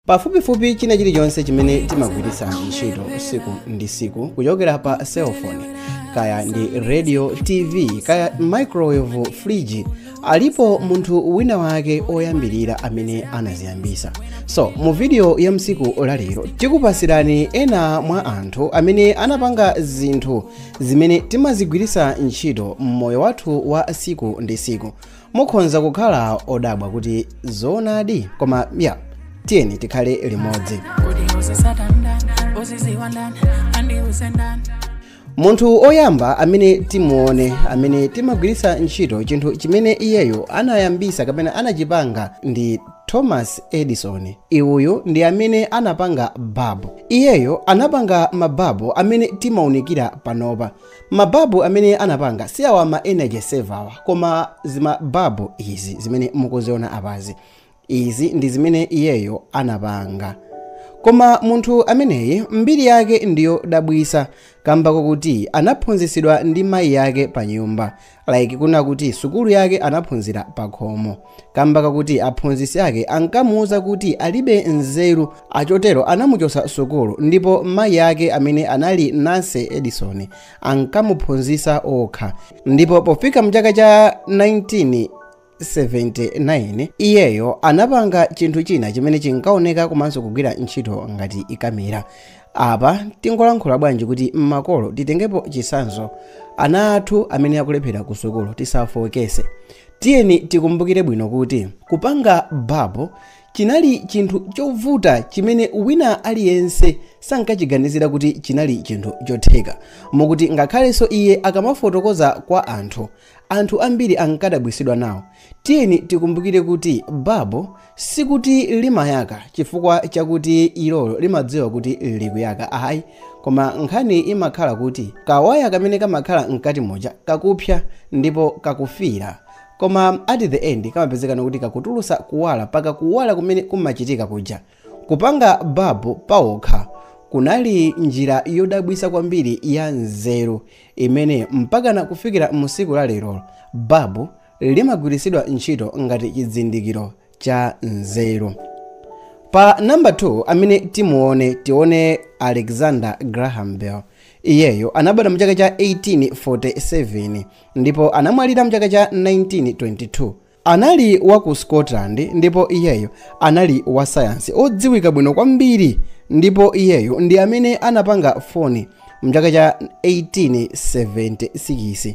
Pafupifupi china chilichonse chimene timagwiritsa ntchito siku ndi siku kuchokera pa cellphone kaya ndi radio, TV, kaya microwave, fridge, alipo munthu wina wake oyambirira amene anaziyambisa. So mu video ya msiku lalero tikupasirani ena mwa anthu amene anapanga zinthu zimene timazigwiritsa ntchito mmoyo wathu wa siku ndi siku. Mukhoza kukhala odabwa kuti zoonadi, koma tiyeni tikhale limodzi. Munthu oyamba amene timuone amene timagwiritsa ntchito chinthu chimene iyeyo anayambisa kapena anachipanga ndi Thomas Edison. Iwuyo ndi amene anapanga babu. Iyeyo anapanga mababu amene timaunikira panopa. Mababu amene anapanga si awa ma energy saver, koma zimababu izi zimene mukuziona apazi. Izi ndi zimene iyeyo anapanga. Koma munthu ameneyi mbiri yake ndiyo dabwisa, kamba kuti anaphunzitsidwa ndi mayi yake pa nyumba, like kuna kuti sukulu yake anaphunzira pa khomo, kamba kuti aphunzitsi ake ankamuuza kuti alibe nzeru, achotero anamuchosa sukulu, ndipo mayi yake amene anali Nancy Edison ankamuphunzitsa okha. Ndipo pofika mchaka cha 1979 iyeyo anapanga chinthu china chimene chinkaoneka komanso kugwira ntchito ngati ikamera. Apa tingolankhula bwanji kuti mmakolo titengepo chisanzo ana athu amene akulephera ku sukulu tisafokese. Tiyeni tikumbukire bwino kuti kupanga babu chinali chinthu chovuta chimene wina aliyense sankachiganizira kuti chinali chinthu chotheka, mukuti ngakhalenso iye akamafotokoza kwa anthu ambiri ankadabwisidwa nawo. Tiyeni tikumbukire kuti babu sikuti limayaka chifukwa chakuti ilolo limadziwa kuti likuyaka, ayi, koma nkhani imakhala kuti kawaya kamene kamakhala mkati moja kakupya ndipo kakufira, koma at the end kamapezekana kuti kakutulusa kuwala, paka kuwala kumene kumachitika kuja. Kupanga babu paokha kunali njira yodabwisa kwambiri ya nzeru imene mpakana kufikira musiku la lero babu limagwiritsidwa ntchito ngati chizindikiro cha nzeru. Pa number 2 amene tione Alexander Graham Bell. Iyeyo anabadwa mchaka cha 1847 ndipo anamwalira mchaka cha 1922. Anali wa ku Scotland ndipo iyeyo anali wa science odziwika bwino kwambiri, ndipo iyeyo ndi amene anapanga foni mchaka cha 1876.